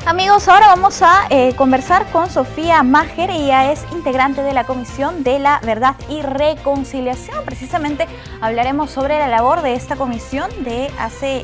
Amigos, ahora vamos a conversar con Sofía Maher. Ella es integrante de la Comisión de la Verdad y Reconciliación. Precisamente hablaremos sobre la labor de esta comisión de hace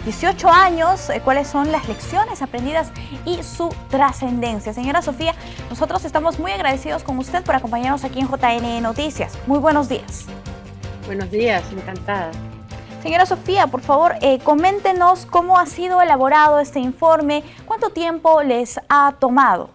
18 años, cuáles son las lecciones aprendidas y su trascendencia. Señora Sofía, nosotros estamos muy agradecidos con usted por acompañarnos aquí en JN Noticias. Muy buenos días. Buenos días, encantada. Señora Sofía, por favor, coméntenos cómo ha sido elaborado este informe, cuánto tiempo les ha tomado.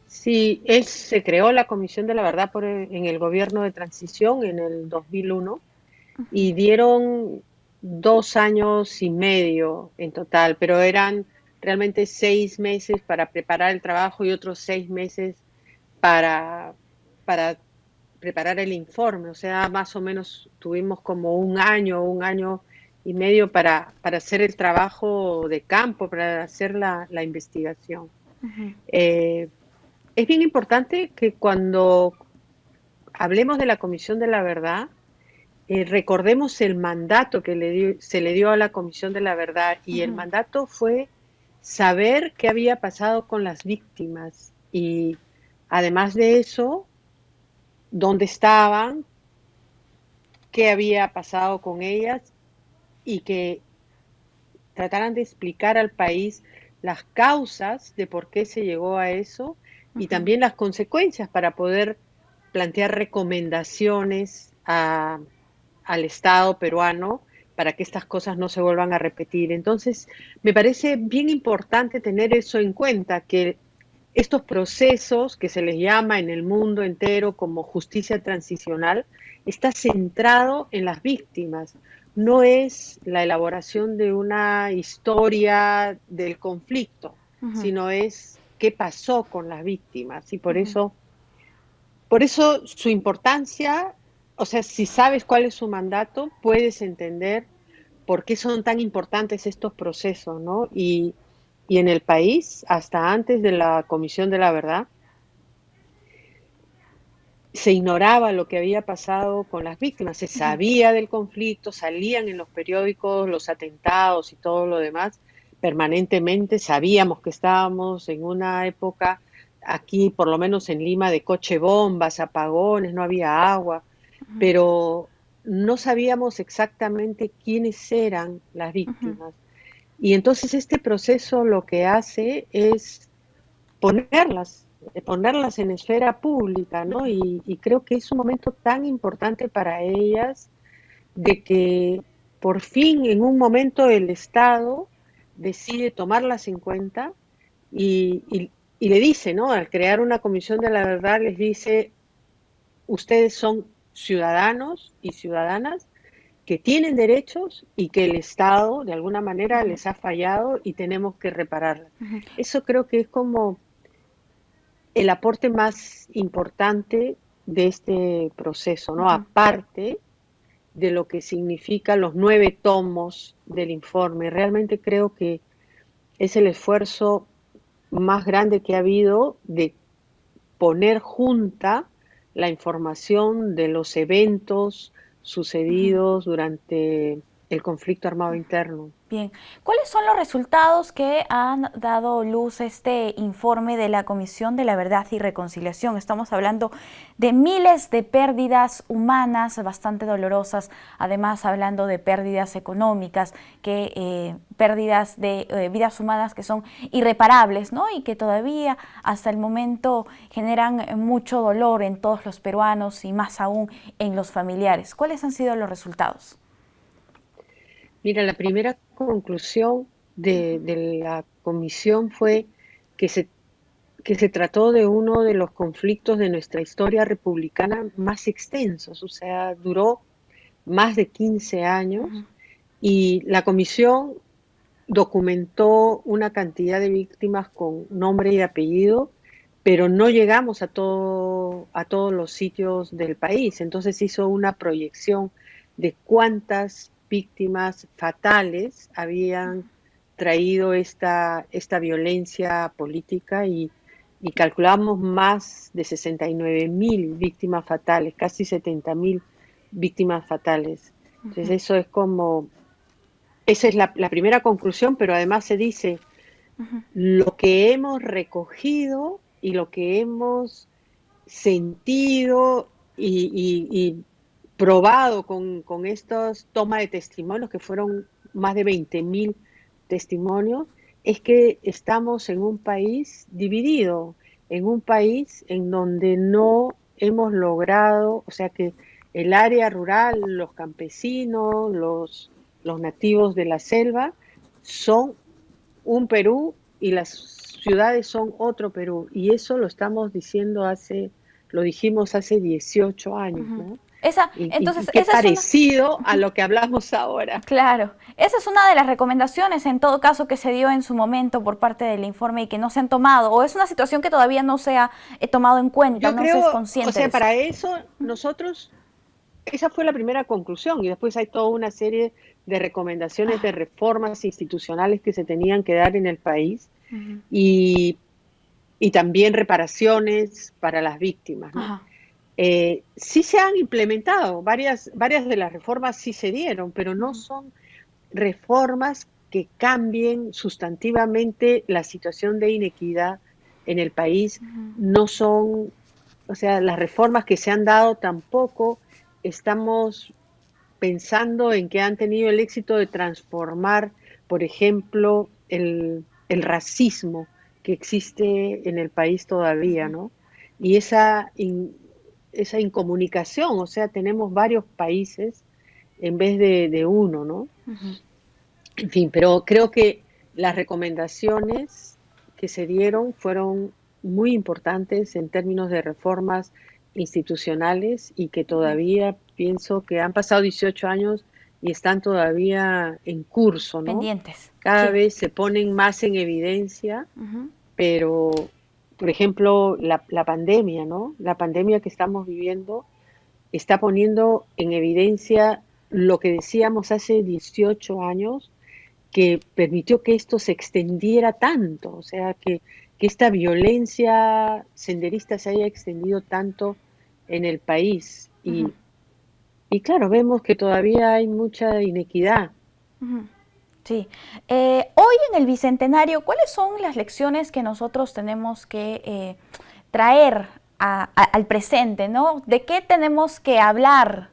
Sí, se creó la Comisión de la Verdad en el gobierno de transición en el 2001 y dieron 2 años y medio en total, pero eran realmente 6 meses para preparar el trabajo y otros 6 meses para preparar el informe. O sea, más o menos tuvimos como un año y medio para hacer el trabajo de campo, para hacer la investigación. Es bien importante que cuando hablemos de la Comisión de la Verdad, recordemos el mandato que se le dio a la Comisión de la Verdad, y el mandato fue saber qué había pasado con las víctimas y, además de eso, dónde estaban, qué había pasado con ellas, y que trataran de explicar al país las causas de por qué se llegó a eso y también las consecuencias para poder plantear recomendaciones al Estado peruano para que estas cosas no se vuelvan a repetir. Entonces, me parece bien importante tener eso en cuenta, que estos procesos que se les llama en el mundo entero como justicia transicional está centrado en las víctimas. No es la elaboración de una historia del conflicto, sino es qué pasó con las víctimas. Y por eso su importancia, o sea, si sabes cuál es su mandato, puedes entender por qué son tan importantes estos procesos, ¿no? Y en el país, hasta antes de la Comisión de la Verdad, se ignoraba lo que había pasado con las víctimas. Se sabía del conflicto, salían en los periódicos los atentados y todo lo demás permanentemente. Sabíamos que estábamos en una época, aquí por lo menos en Lima, de coche bombas, apagones, no había agua, pero no sabíamos exactamente quiénes eran las víctimas. Y entonces este proceso lo que hace es ponerlas en esfera pública, ¿no? Y creo que es un momento tan importante para ellas, de que por fin en un momento el Estado decide tomarlas en cuenta y le dice, ¿no? Al crear una Comisión de la Verdad, les dice: ustedes son ciudadanos y ciudadanas que tienen derechos y que el Estado de alguna manera les ha fallado y tenemos que repararlas. Eso creo que es como el aporte más importante de este proceso, ¿no? Aparte de lo que significan los 9 tomos del informe. Realmente creo que es el esfuerzo más grande que ha habido de poner junta la información de los eventos sucedidos durante el conflicto armado interno. Bien, ¿cuáles son los resultados que han dado luz este informe de la Comisión de la Verdad y Reconciliación? Estamos hablando de miles de pérdidas humanas bastante dolorosas, además hablando de pérdidas económicas, pérdidas de vidas humanas que son irreparables, ¿no? Y que todavía hasta el momento generan mucho dolor en todos los peruanos y más aún en los familiares. ¿Cuáles han sido los resultados? Mira, la primera conclusión de la comisión fue que se trató de uno de los conflictos de nuestra historia republicana más extensos, o sea, duró más de 15 años y la comisión documentó una cantidad de víctimas con nombre y apellido, pero no llegamos a todos los sitios del país. Entonces hizo una proyección de cuántas víctimas fatales habían traído esta violencia política y calculamos más de 69.000 víctimas fatales, casi 70.000 víctimas fatales. Entonces esa es la primera conclusión, pero además se dice, lo que hemos recogido y lo que hemos sentido y probado con estos tomas de testimonios, que fueron más de 20.000 testimonios, es que estamos en un país dividido, en un país en donde no hemos logrado, o sea que el área rural, los campesinos, los nativos de la selva, son un Perú y las ciudades son otro Perú. Y eso lo estamos diciendo lo dijimos hace 18 años, ¿no? Y qué Esa es una, parecido a lo que hablamos ahora. claro, esa es una de las recomendaciones en todo caso que se dio en su momento por parte del informe y que no se han tomado, o es una situación que todavía no se ha tomado en cuenta, Yo no se es creo, o consciente de sea, esto. para eso nosotros, esa fue la primera conclusión y después hay toda una serie de recomendaciones de reformas institucionales que se tenían que dar en el país y, y también reparaciones para las víctimas, ¿no? Ajá. Sí se han implementado, varias de las reformas sí se dieron, pero no son reformas que cambien sustantivamente la situación de inequidad en el país, no son, o sea, las reformas que se han dado tampoco estamos pensando en que han tenido el éxito de transformar, por ejemplo, el racismo que existe en el país todavía, ¿no? Y esa incomunicación, o sea, tenemos varios países en vez de uno, ¿no? En fin, pero creo que las recomendaciones que se dieron fueron muy importantes en términos de reformas institucionales y que todavía pienso que han pasado 18 años y están todavía en curso, ¿no? Pendientes, Cada sí. vez se ponen más en evidencia, pero, por ejemplo, la pandemia, ¿no? La pandemia que estamos viviendo está poniendo en evidencia lo que decíamos hace 18 años, que permitió que esto se extendiera tanto, o sea, que esta violencia senderista se haya extendido tanto en el país. Y claro, vemos que todavía hay mucha inequidad. Sí. Hoy en el Bicentenario, ¿cuáles son las lecciones que nosotros tenemos que traer al presente, ¿no? ¿De qué tenemos que hablar?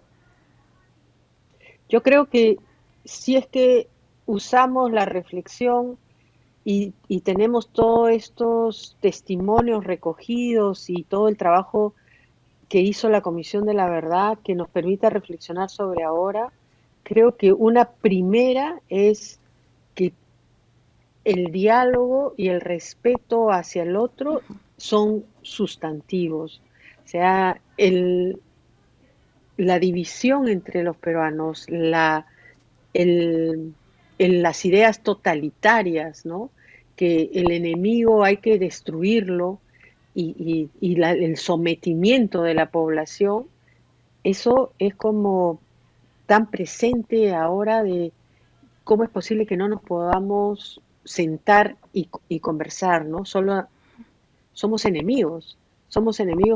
Yo creo que si es que usamos la reflexión y tenemos todos estos testimonios recogidos y todo el trabajo que hizo la Comisión de la Verdad que nos permita reflexionar sobre ahora, creo que una primera es que el diálogo y el respeto hacia el otro son sustantivos. O sea, la división entre los peruanos, las ideas totalitarias, ¿no? Que el enemigo hay que destruirlo y el sometimiento de la población, eso es como tan presente ahora de cómo es posible que no nos podamos sentar y conversar, ¿no? Solo somos enemigos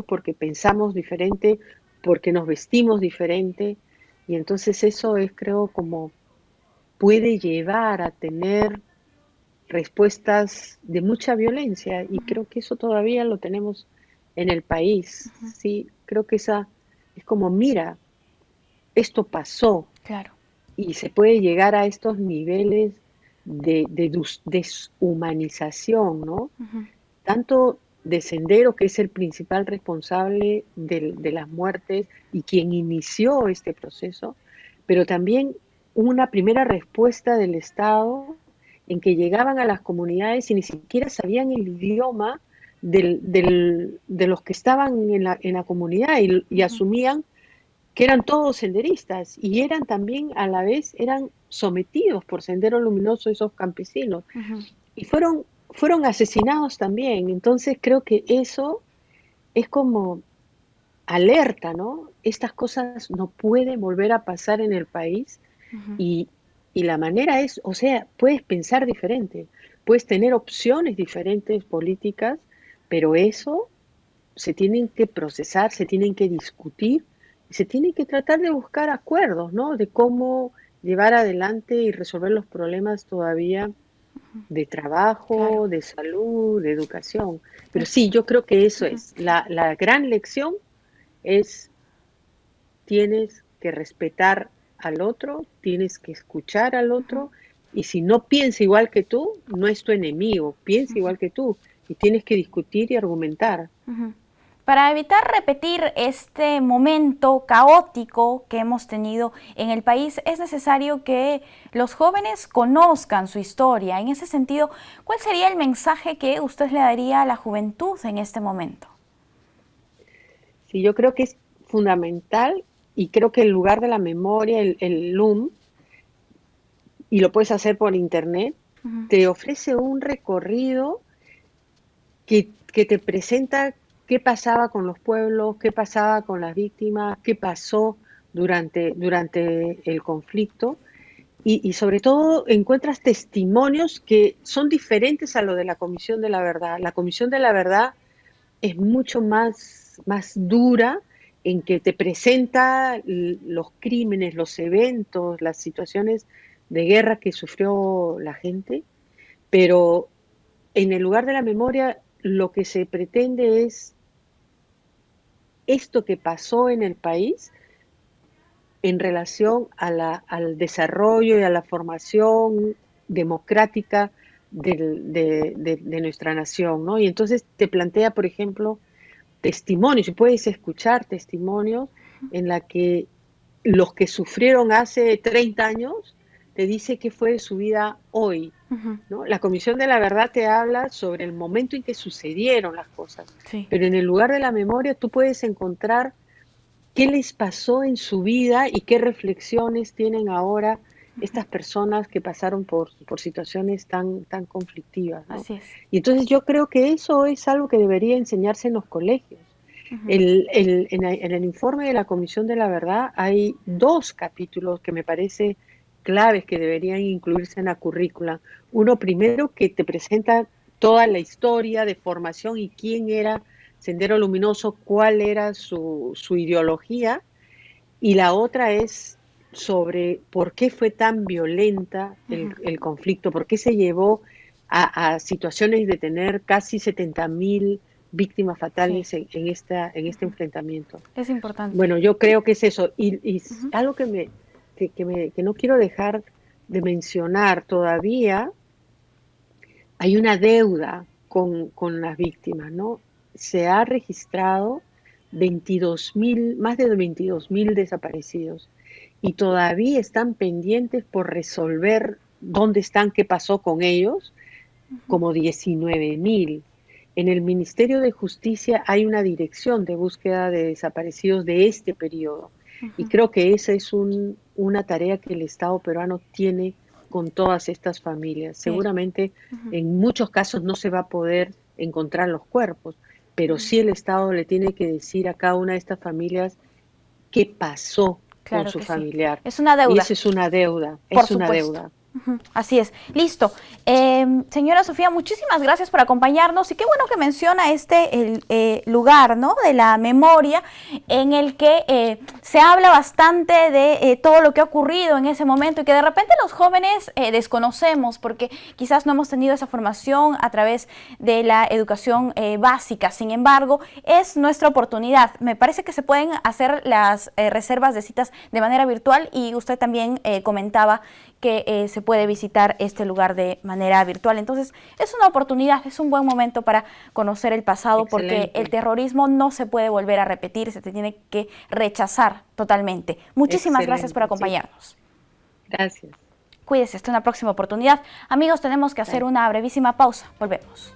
porque pensamos diferente, porque nos vestimos diferente, y entonces eso es, creo, como puede llevar a tener respuestas de mucha violencia, y creo que eso todavía lo tenemos en el país, sí, creo que esa es como, mira, esto pasó, Claro. y se puede llegar a estos niveles de deshumanización, ¿no? Tanto de Sendero, que es el principal responsable de las muertes y quien inició este proceso, pero también una primera respuesta del Estado en que llegaban a las comunidades y ni siquiera sabían el idioma de los que estaban en la comunidad y asumían que eran todos senderistas y eran también a la vez, eran sometidos por Sendero Luminoso esos campesinos y fueron asesinados también. Entonces creo que eso es como alerta, ¿no? Estas cosas no pueden volver a pasar en el país y, y la manera es, o sea, puedes pensar diferente, puedes tener opciones diferentes políticas, pero eso se tienen que procesar, se tienen que discutir, se tienen que tratar de buscar acuerdos, ¿no? De cómo llevar adelante y resolver los problemas todavía de trabajo, Claro. de salud, de educación. Pero sí, yo creo que eso es. La gran lección es tienes que respetar al otro, tienes que escuchar al otro, y si no piensa igual que tú, no es tu enemigo, piensa igual que tú, y tienes que discutir y argumentar. Ujú. Para evitar repetir este momento caótico que hemos tenido en el país, es necesario que los jóvenes conozcan su historia. En ese sentido, ¿cuál sería el mensaje que usted le daría a la juventud en este momento? Sí, yo creo que es fundamental, y creo que el lugar de la memoria, el LUM, y lo puedes hacer por internet, Ujú. te ofrece un recorrido que te presenta qué pasaba con los pueblos, qué pasaba con las víctimas, qué pasó durante el conflicto, y sobre todo encuentras testimonios que son diferentes a lo de la Comisión de la Verdad. La Comisión de la Verdad es mucho más dura, en que te presenta los crímenes, los eventos, las situaciones de guerra que sufrió la gente, pero en el lugar de la memoria lo que se pretende es esto que pasó en el país en relación al desarrollo y a la formación democrática de nuestra nación, ¿no? Y entonces te plantea, por ejemplo, testimonios, y puedes escuchar testimonios en la que los que sufrieron hace 30 años te dice qué fue su vida hoy, Ujú. ¿no? La Comisión de la Verdad te habla sobre el momento en que sucedieron las cosas, Sí. pero en el lugar de la memoria tú puedes encontrar qué les pasó en su vida y qué reflexiones tienen ahora estas personas que pasaron por situaciones tan conflictivas, ¿no? Así es. Y entonces yo creo que eso es algo que debería enseñarse en los colegios. Ujú. En el informe de la Comisión de la Verdad hay 2 capítulos que me parece claves que deberían incluirse en la currícula. Uno primero, que te presenta toda la historia de formación y quién era Sendero Luminoso, cuál era su ideología, y la otra es sobre por qué fue tan violenta Ujú. el conflicto, por qué se llevó a situaciones de tener casi 70.000 víctimas Sí. fatales en este enfrentamiento. Es importante. Bueno, yo creo que es eso. Y Ujú. algo que no quiero dejar de mencionar todavía, hay una deuda con las víctimas, ¿no? Se ha registrado 22.000, más de 22.000 desaparecidos, y todavía están pendientes por resolver dónde están, qué pasó con ellos, como 19.000. En el Ministerio de Justicia hay una dirección de búsqueda de desaparecidos de este periodo, y Ujú. creo que esa es una tarea que el Estado peruano tiene con todas estas familias. Bien. Seguramente Ujú. en muchos casos no se va a poder encontrar los cuerpos, pero sí el Estado le tiene que decir a cada una de estas familias qué pasó con Claro su que sí. familiar. Es una Y deuda. eso es una deuda, Por es una supuesto. deuda. Ujú. Así es. Listo. Señora Sofía, muchísimas gracias por acompañarnos y qué bueno que menciona lugar, ¿no?, de la memoria, en el que se habla bastante de todo lo que ha ocurrido en ese momento y que de repente los jóvenes desconocemos porque quizás no hemos tenido esa formación a través de la educación básica. Sin embargo, es nuestra oportunidad. Me parece que se pueden hacer las reservas de citas de manera virtual, y usted también comentaba que se puede visitar este lugar de manera virtual. Entonces, es una oportunidad, es un buen momento para conocer el pasado, porque el Excelente, terrorismo no se puede volver a repetir, se tiene que rechazar totalmente. Muchísimas gracias por excelente, sí. acompañarnos. Gracias. Cuídese, hasta una próxima oportunidad. Amigos, tenemos que hacer Bye. una brevísima pausa. Volvemos.